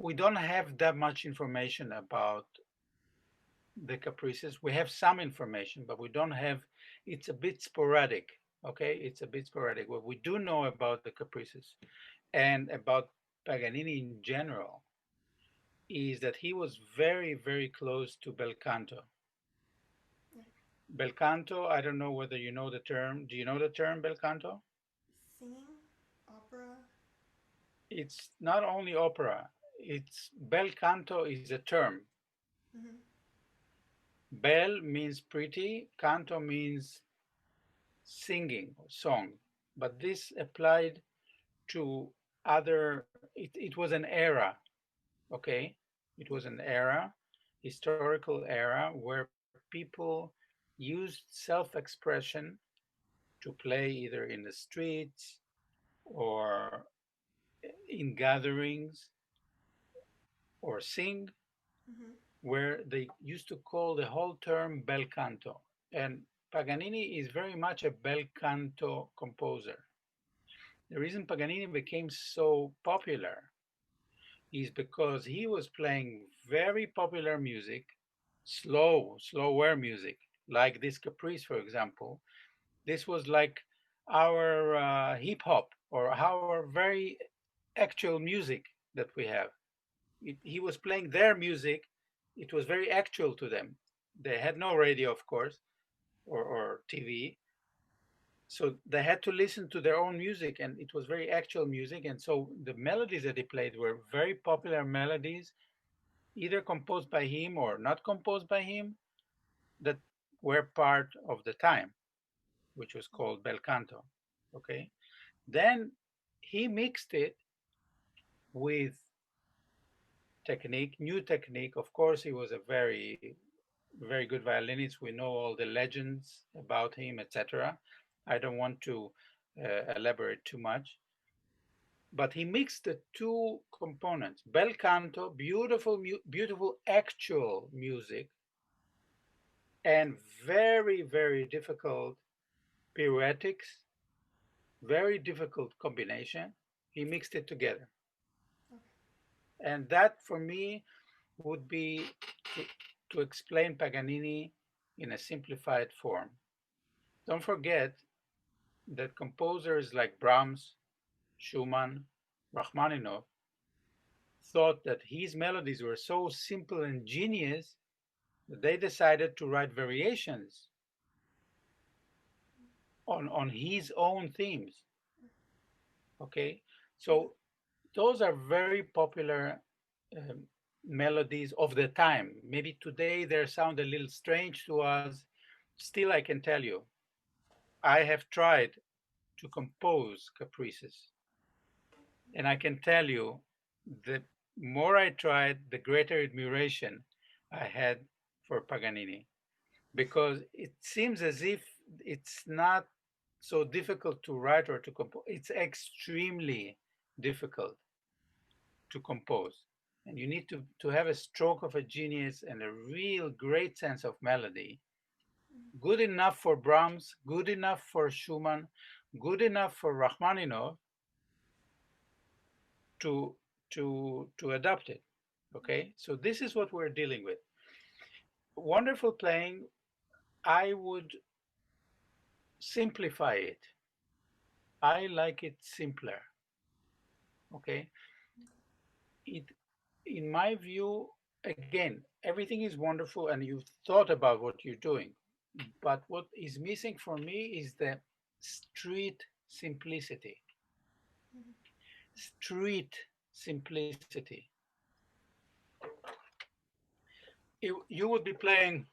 we don't have that much information about the caprices. We have some information, but we don't have, it's a bit sporadic. Okay, it's a bit sporadic. What we do know about the caprices and about Paganini in general is that he was very, very close to bel canto. Yeah. Bel canto, I don't know whether you know the term. Do you know the term bel canto? Singing, opera. It's not only opera, it's bel canto is a term. Mm-hmm. Bel means pretty, canto means singing or song. But this applied to other, it was an era, okay? It was an era, historical era, where people used self-expression to play either in the streets or in gatherings or sing, Mm-hmm. where they used to call the whole term bel canto. And Paganini is very much a bel canto composer. The reason Paganini became so popular is because he was playing very popular music, slower music, like this Caprice, for example. This was like our hip hop or our very actual music that we have. He was playing their music. It was very actual to them. They had no radio, of course, or TV. So they had to listen to their own music, and it was very actual music. And so the melodies that he played were very popular melodies, either composed by him or not composed by him, that were part of the time, which was called bel canto. Okay. Then he mixed it with technique, new technique. Of course, he was a very, very good violinist. We know all the legends about him, etc. I don't want to elaborate too much, but he mixed the two components: bel canto, beautiful, beautiful actual music, and very, very difficult pirouetics, very difficult combination. He mixed it together. Okay. And that for me would be to, to explain Paganini in a simplified form. Don't forget that composers like Brahms, Schumann, Rachmaninoff thought that his melodies were so simple and genius that they decided to write variations on his own themes. Okay, Mm-hmm. so those are very popular um, melodies of the time. Maybe today they sound a little strange to us. Still, I can tell you, I have tried to compose caprices, and I can tell you, the more I tried, the greater admiration I had for Paganini, because it seems as if it's not so difficult to write or to compose. It's extremely difficult to compose. And you need to have a stroke of a genius and a real great sense of melody. Good enough for Brahms, good enough for Schumann, good enough for Rachmaninoff to to adapt it. Okay, so this is what we're dealing with. Wonderful playing. I would simplify it. I like it simpler. Okay, it in my view, again, everything is wonderful and you've thought about what you're doing. But what is missing for me is the street simplicity. Mm-hmm. Street simplicity. You would be playing,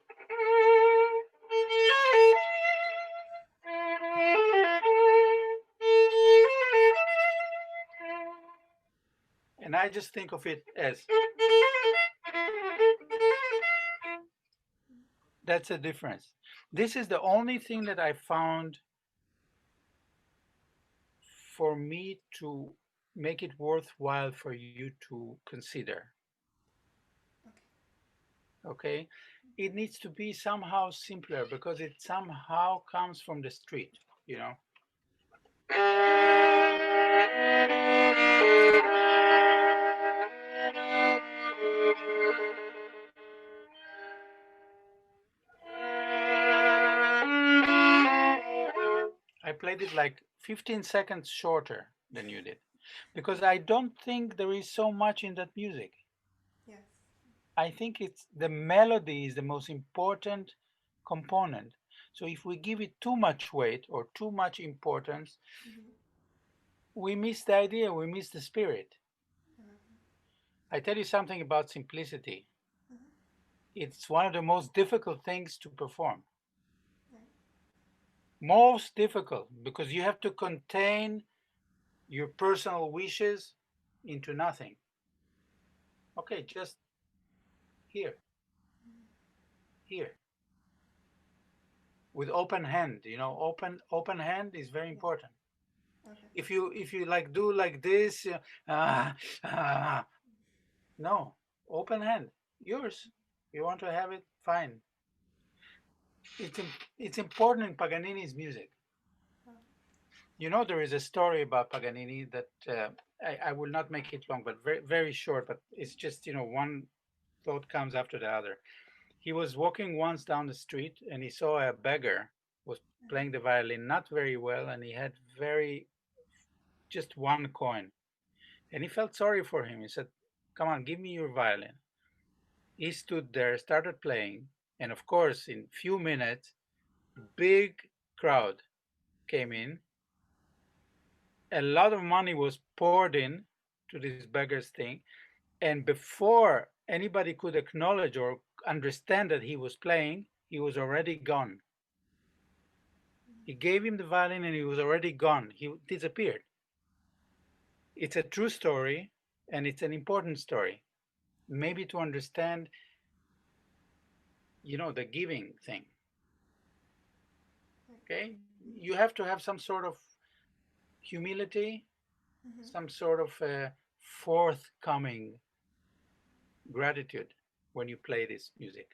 and I just think of it as that's a difference. This is the only thing that I found for me to make it worthwhile for you to consider. Okay. Okay, it needs to be somehow simpler because it somehow comes from the street, you know. made it like 15 seconds shorter than you did, because I don't think there is so much in that music. Yes. I think it's the melody is the most important component. So if we give it too much weight or too much importance, Mm-hmm. we miss the idea, we miss the spirit. Mm-hmm. I tell you something about simplicity. Mm-hmm. It's one of the most difficult things to perform. Right. Most difficult because you have to contain your personal wishes into nothing. Okay, just here, here, with open hand. Open hand is very Yeah. important. Okay. If you like do like this, ah, ah, no, open hand, yours. You want to have it, fine. It's important in Paganini's music. Oh. There is a story about Paganini that I will not make it long, but very, very short. But it's just, one thought comes after the other. He was walking once down the street and he saw a beggar was Mm-hmm. playing the violin not very well, and he had just one coin. And he felt sorry for him. He said, "Come on, give me your violin." He stood there, started playing, and of course, in few minutes, big crowd came in. A lot of money was poured in to this beggar's thing, and before anybody could acknowledge or understand that he was playing, he was already gone. He gave him the violin and he was already gone. He disappeared. It's a true story and it's an important story. Maybe to understand, the giving thing. Right. Okay? You have to have some sort of humility, Mm-hmm. some sort of forthcoming gratitude when you play this music.